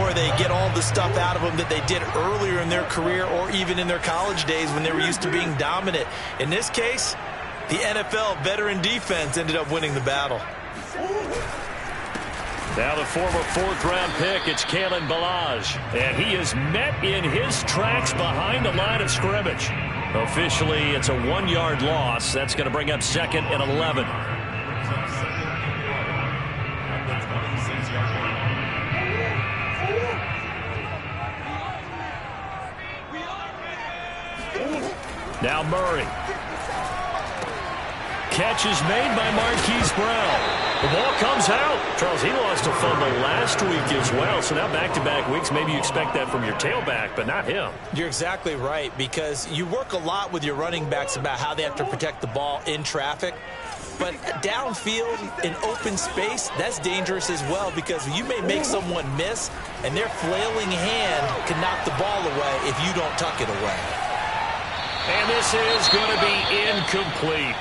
before they get all the stuff out of them that they did earlier in their career or even in their college days when they were used to being dominant. In this case, the NFL veteran defense ended up winning the battle. Now the former fourth-round pick, it's Kalen Ballage. And he is met in his tracks behind the line of scrimmage. Officially, it's a 1-yard loss. That's going to bring up 2nd and 11. Now Murray. Catch is made by Marquise Brown. The ball comes out. Charles, he lost a fumble last week as well. So now back-to-back weeks, maybe you expect that from your tailback, but not him. You're exactly right, because you work a lot with your running backs about how they have to protect the ball in traffic. But downfield, in open space, that's dangerous as well, because you may make someone miss, and their flailing hand can knock the ball away if you don't tuck it away. And this is going to be incomplete.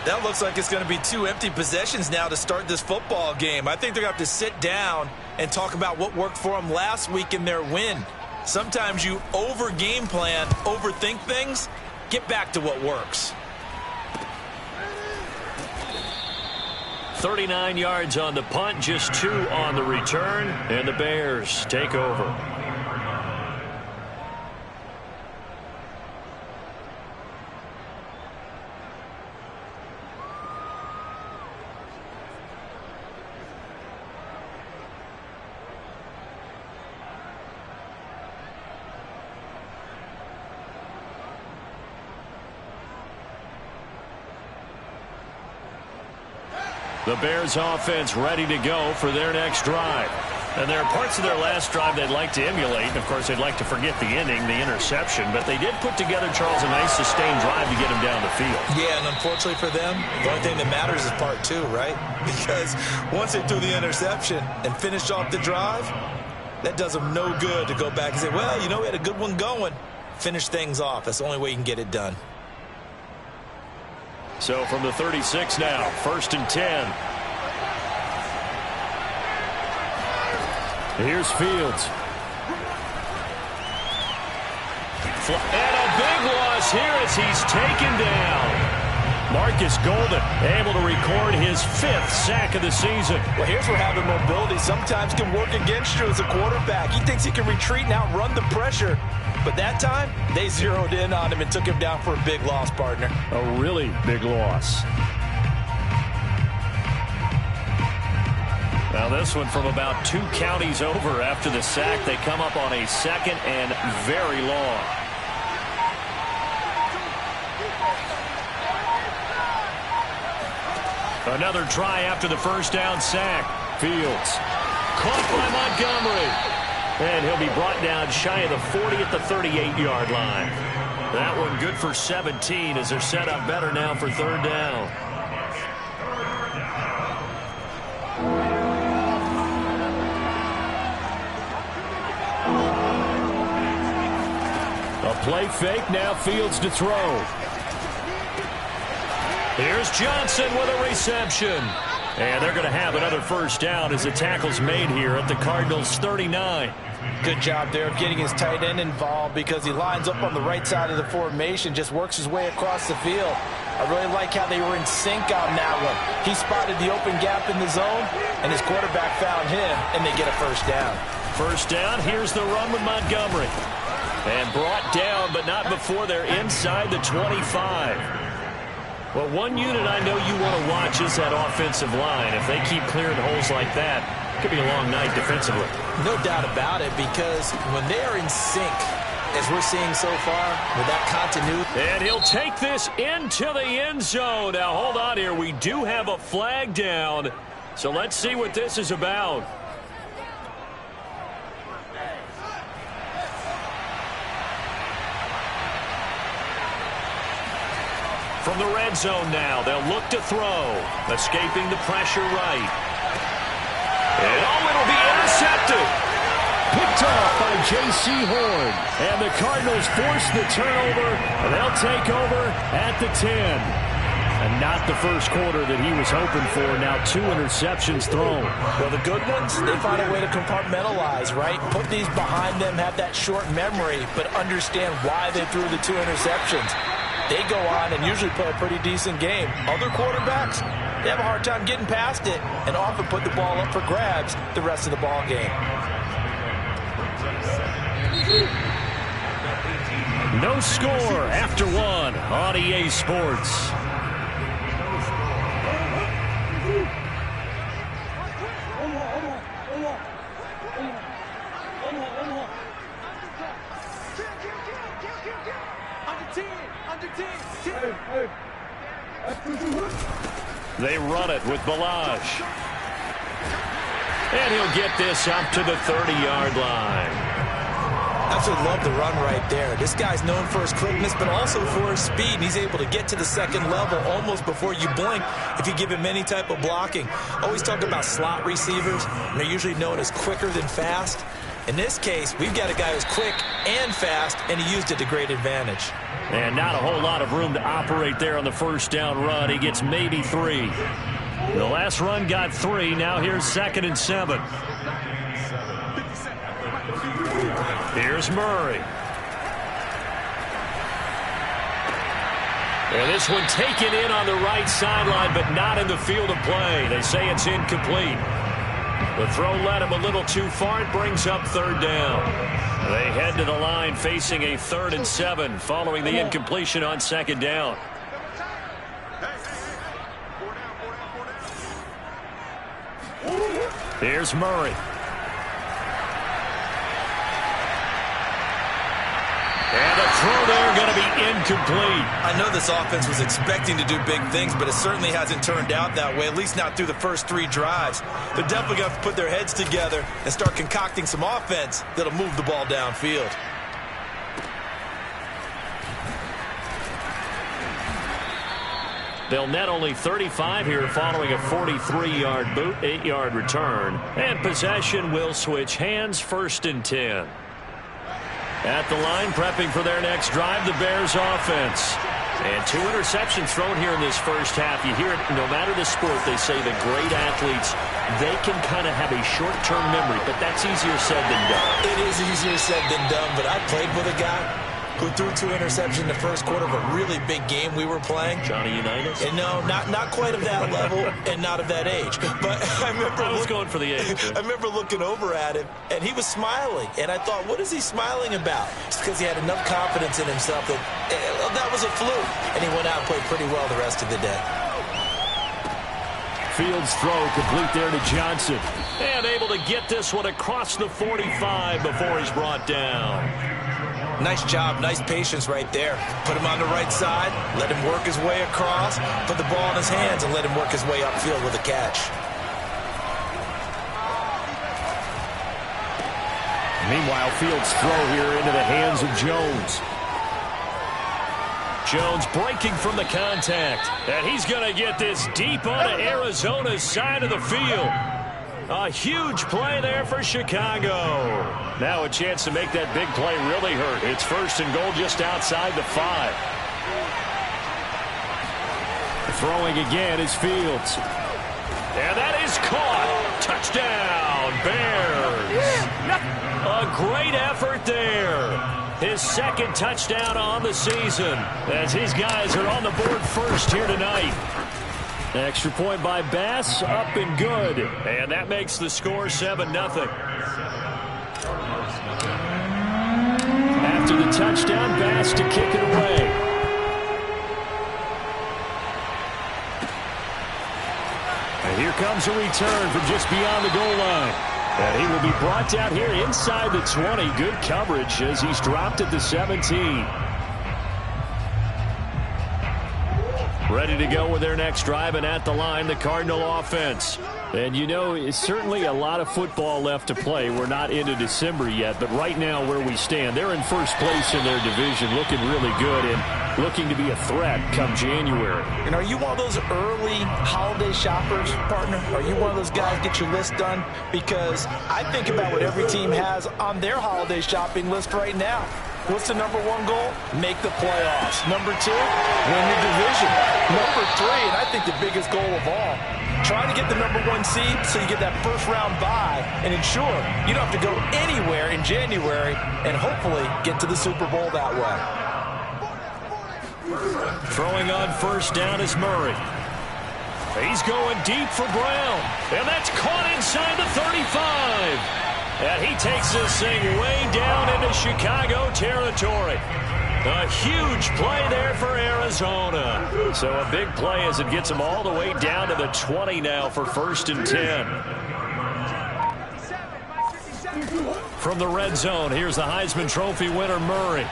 That looks like it's going to be 2 empty possessions now to start this football game. I think they're going to have to sit down and talk about what worked for them last week in their win. Sometimes you over-game plan, overthink things. Get back to what works. 39 yards on the punt, just 2 on the return, and the Bears take over. The Bears offense ready to go for their next drive. And there are parts of their last drive they'd like to emulate. And of course, they'd like to forget the ending, the interception. But they did put together, Charles, a nice sustained drive to get them down the field. Yeah, and unfortunately for them, the only thing that matters is part 2, right? Because once they threw the interception and finished off the drive, that does them no good to go back and say, well, you know, we had a good one going. Finish things off. That's the only way you can get it done. So from the 36 now, 1st and 10. Here's Fields. And a big loss here as he's taken down. Marcus Golden able to record his 5th sack of the season. Well, here's where having mobility sometimes can work against you as a quarterback. He thinks he can retreat and outrun the pressure. But that time, they zeroed in on him and took him down for a big loss, partner. A really big loss. Now this one from about 2 counties over after the sack. They come up on a 2nd and very long. Another try after the 1st down sack. Fields caught by Montgomery. And he'll be brought down shy of the 40 at the 38-yard line. That one good for 17 as they're set up better now for 3rd down. A play fake, now Fields to throw. Here's Johnson with a reception. And they're going to have another 1st down as the tackle's made here at the Cardinals' 39. Good job there of getting his tight end involved, because he lines up on the right side of the formation, just works his way across the field. I really like how they were in sync on that one. He spotted the open gap in the zone, and his quarterback found him, and they get a 1st down. 1st down, here's the run with Montgomery. And brought down, but not before they're inside the 25. Well, one unit I know you want to watch is that offensive line. If they keep clearing holes like that, it could be a long night defensively. No doubt about it, because when they are in sync, as we're seeing so far, with that continuity. And he'll take this into the end zone. Now, hold on here. We do have a flag down, so let's see what this is about. From the red zone now, they'll look to throw. Escaping the pressure right. And it'll be intercepted. Picked off by J.C. Horn. And the Cardinals force the turnover, and they'll take over at the 10. And And not the first quarter that he was hoping for. Now 2 interceptions thrown. Well, the good ones, they find a way to compartmentalize, right? Put these behind them, have that short memory, but understand why they threw the 2 interceptions. They go on and usually play a pretty decent game. Other quarterbacks, they have a hard time getting past it and often put the ball up for grabs the rest of the ball game. No score after 1 on EA Sports. They run it with Balazs. And he'll get this up to the 30-yard line. Absolutely love the run right there. This guy's known for his quickness, but also for his speed. And he's able to get to the second level almost before you blink if you give him any type of blocking. Always talk about slot receivers, and they're usually known as quicker than fast. In this case, we've got a guy who's quick and fast, and he used it to great advantage. And not a whole lot of room to operate there on the first down run. He gets maybe 3. The last run got 3. Now here's 2nd and 7. Here's Murray. And this one taken in on the right sideline, but not in the field of play. They say it's incomplete. The throw led him a little too far. It brings up 3rd down. They head to the line facing a 3rd and 7 following the incompletion on 2nd down. Here's Murray. And the throw there going to be incomplete. I know this offense was expecting to do big things, but it certainly hasn't turned out that way, at least not through the first 3 drives. They're definitely going to have to put their heads together and start concocting some offense that'll move the ball downfield. They'll net only 35 here following a 43-yard boot, 8-yard return. And possession will switch hands, 1st and 10. At the line, prepping for their next drive, the Bears offense. And 2 interceptions thrown here in this first half. You hear it, no matter the sport, they say the great athletes, they can kind of have a short-term memory, but that's easier said than done. It is easier said than done, but I played with a guy who threw 2 interceptions in the first quarter of a really big game we were playing. Johnny Unitas? And no, not quite of that level and not of that age. But I remember I was going for the age. I remember looking over at him, and he was smiling. And I thought, what is he smiling about? It's because he had enough confidence in himself that that was a fluke. And he went out and played pretty well the rest of the day. Fields throw complete there to Johnson. And able to get this one across the 45 before he's brought down. Nice job, nice patience right there. Put him on the right side, let him work his way across, put the ball in his hands, and let him work his way upfield with a catch. Meanwhile, Fields' throw here into the hands of Jones. Jones breaking from the contact. And he's going to get this deep onto Arizona's side of the field. A huge play there for Chicago. Now a chance to make that big play really hurt. It's 1st and goal just outside the 5. Throwing again is Fields. And that is caught. Touchdown, Bears. A great effort there. His 2nd touchdown on the season as his guys are on the board first here tonight. Extra point by Bass, up and good. And that makes the score 7-0. After the touchdown, Bass to kick it away. And here comes a return from just beyond the goal line. And he will be brought down here inside the 20. Good coverage as he's dropped at the 17. Ready to go with their next drive, and at the line, the Cardinal offense. And you know, it's certainly a lot of football left to play. We're not into December yet, but right now where we stand, they're in first place in their division, looking really good and looking to be a threat come January. And are you one of those early holiday shoppers, partner? Are you one of those guys get your list done? Because I think about what every team has on their holiday shopping list right now. What's the number one goal? Make the playoffs. Number two, win the division. Number three, and I think the biggest goal of all, try to get the number one seed so you get that first round bye and ensure you don't have to go anywhere in January and hopefully get to the Super Bowl that way. Throwing on first down is Murray. He's going deep for Brown, and that's caught inside the 35. And he takes this thing way down into Chicago territory. A huge play there for Arizona. So a big play as it gets them all the way down to the 20 now for 1st and 10. From the red zone, here's the Heisman Trophy winner, Murray.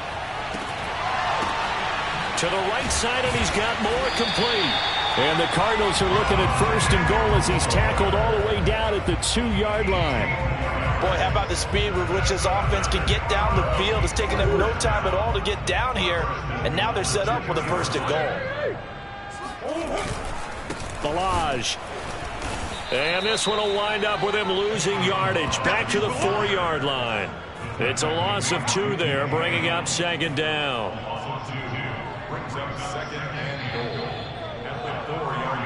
To the right side, and he's got more complete. And the Cardinals are looking at 1st and goal as he's tackled all the way down at the 2-yard line. Boy, how about the speed with which this offense can get down the field? It's taken them no time at all to get down here, and now they're set up with a 1st and goal. Balaj. And this one will wind up with him losing yardage back to the 4-yard line. It's a loss of 2 there, bringing up 2nd down. Brings up 2nd and goal at the 4-yard line.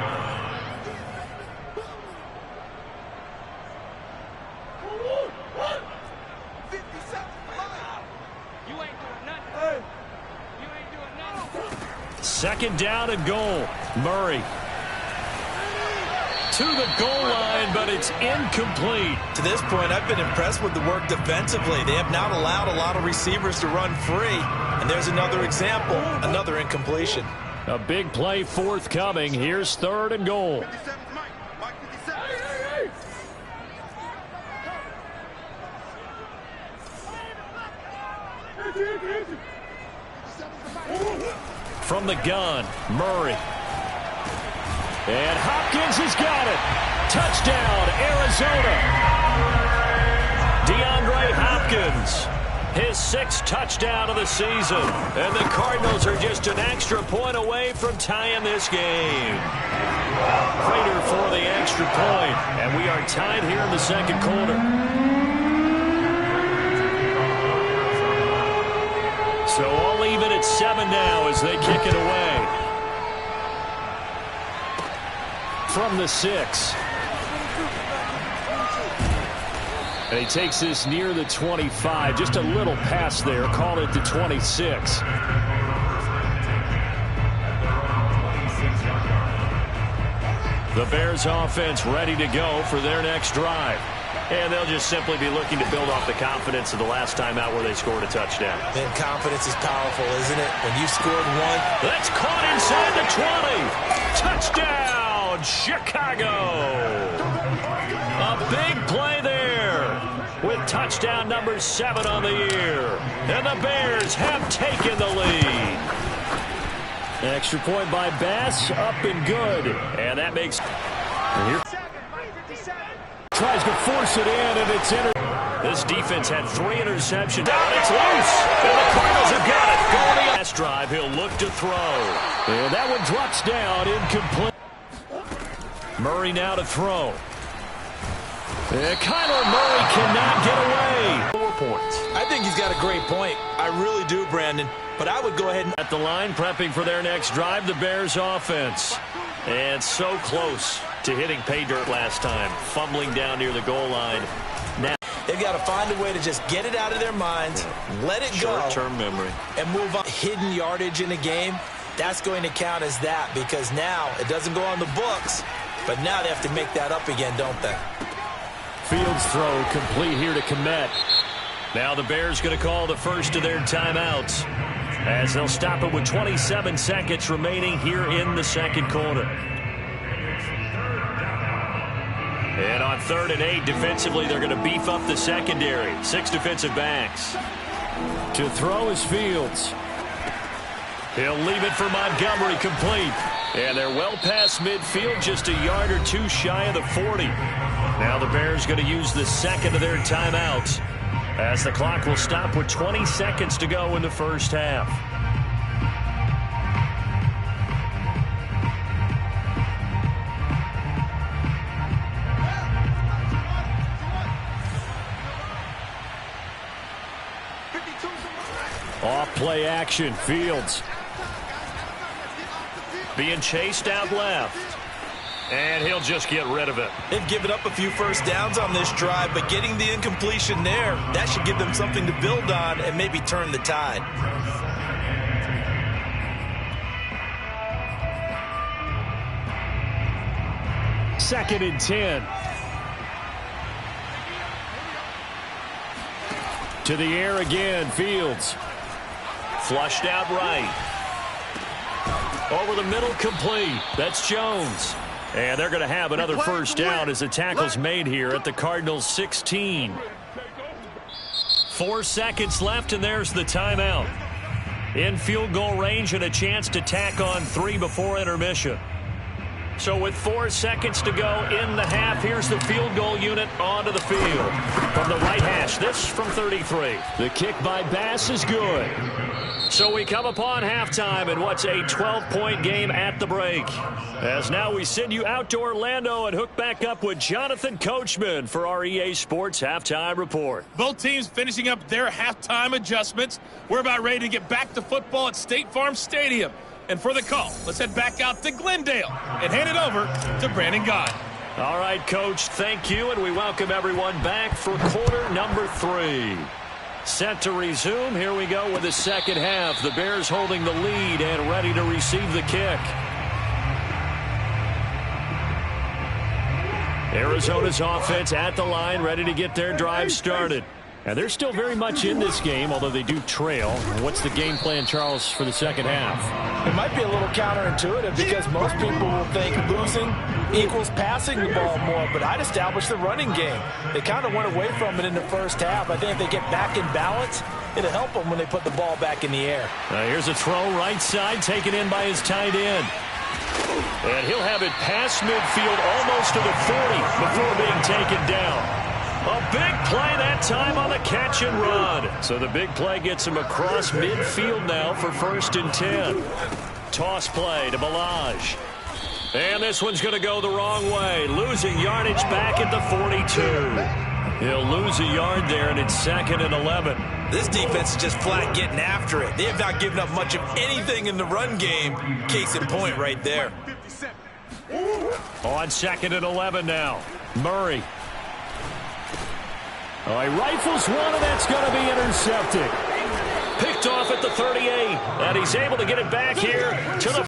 Second down and goal. Murray to the goal line, but it's incomplete. To this point, I've been impressed with the work defensively. They have not allowed a lot of receivers to run free. And there's another example, another incompletion. A big play forthcoming. Here's 3rd and goal. From the gun, Murray. And Hopkins has got it. Touchdown, Arizona. DeAndre Hopkins, his 6th touchdown of the season. And the Cardinals are just an extra point away from tying this game. Prater for the extra point. And we are tied here in the 2nd quarter. So all even at 7 now as they kick it away. From the 6. And he takes this near the 25. Just a little pass there. Call it the 26. The Bears offense ready to go for their next drive. And they'll just simply be looking to build off the confidence of the last time out where they scored a touchdown. Man, confidence is powerful, isn't it? When you scored one. That's caught inside the 20. Touchdown, Chicago. A big play there with touchdown number 7 on the year. And the Bears have taken the lead. Extra point by Bass, up and good. And that makes... Tries to force it in, and it's in. This defense had 3 interceptions. Down, it's loose. And the Cardinals have got it. Going to the last drive, he'll look to throw. And that one drops down, incomplete. Murray now to throw. And Kyler Murray cannot get away. 4 points. I think he's got a great point. I really do, Brandon. But I would go ahead and... At the line, prepping for their next drive, the Bears offense. And so close to hitting pay dirt last time. Fumbling down near the goal line. Now they've got to find a way to just get it out of their minds, let it go. Short-term memory. And move on. Hidden yardage in a game, that's going to count as that because now it doesn't go on the books, but now they have to make that up again, don't they? Fields throw complete here to Kmet. Now the Bears going to call the first of their timeouts as they'll stop it with 27 seconds remaining here in the 2nd quarter. And on 3rd and 8, defensively, they're going to beef up the secondary. 6 defensive backs. To throw is Fields. He'll leave it for Montgomery, complete. And they're well past midfield, just a yard or 2 shy of the 40. Now the Bears going to use the 2nd of their timeouts as the clock will stop with 20 seconds to go in the first half. Off play action. Fields being chased out left. And he'll just get rid of it. They've given up a few first downs on this drive, but getting the incompletion there, that should give them something to build on and maybe turn the tide. Second and 10. To the air again. Fields. Flushed out right. Over the middle, complete. That's Jones. And they're going to have another first down as the tackle's made here at the Cardinals' 16. 4 seconds left, and there's the timeout. In field goal range and a chance to tack on 3 before intermission. So with 4 seconds to go in the half, here's the field goal unit onto the field. From the right hash, this from 33. The kick by Bass is good. So we come upon halftime in what's a 12-point game at the break. As now we send you out to Orlando and hook back up with Jonathan Coachman for our EA Sports Halftime Report. Both teams finishing up their halftime adjustments. We're about ready to get back to football at State Farm Stadium. And for the call, let's head back out to Glendale and hand it over to Brandon Gaudin. All right, Coach, thank you, and we welcome everyone back for quarter number 3. Set to resume. Here we go with the second half. The Bears holding the lead and ready to receive the kick. Arizona's offense at the line, ready to get their drive started. And they're still very much in this game, although they do trail. What's the game plan, Charles, for the second half? It might be a little counterintuitive because most people will think losing equals passing the ball more, but I'd establish the running game. They kind of went away from it in the first half. I think if they get back in balance, it'll help them when they put the ball back in the air. Here's a throw right side, taken in by his tight end. And he'll have it past midfield almost to the 40 before being taken down. A big play that time on the catch and run. So the big play gets him across midfield now for 1st and 10. Toss play to Balaj. And this one's going to go the wrong way. Losing yardage back at the 42. He'll lose a yard there, and it's 2nd and 11. This defense is just flat getting after it. They have not given up much of anything in the run game. Case in point right there. On 2nd and 11 now. Murray. Oh, he rifles one, and that's going to be intercepted. Picked off at the 38, and he's able to get it back here to the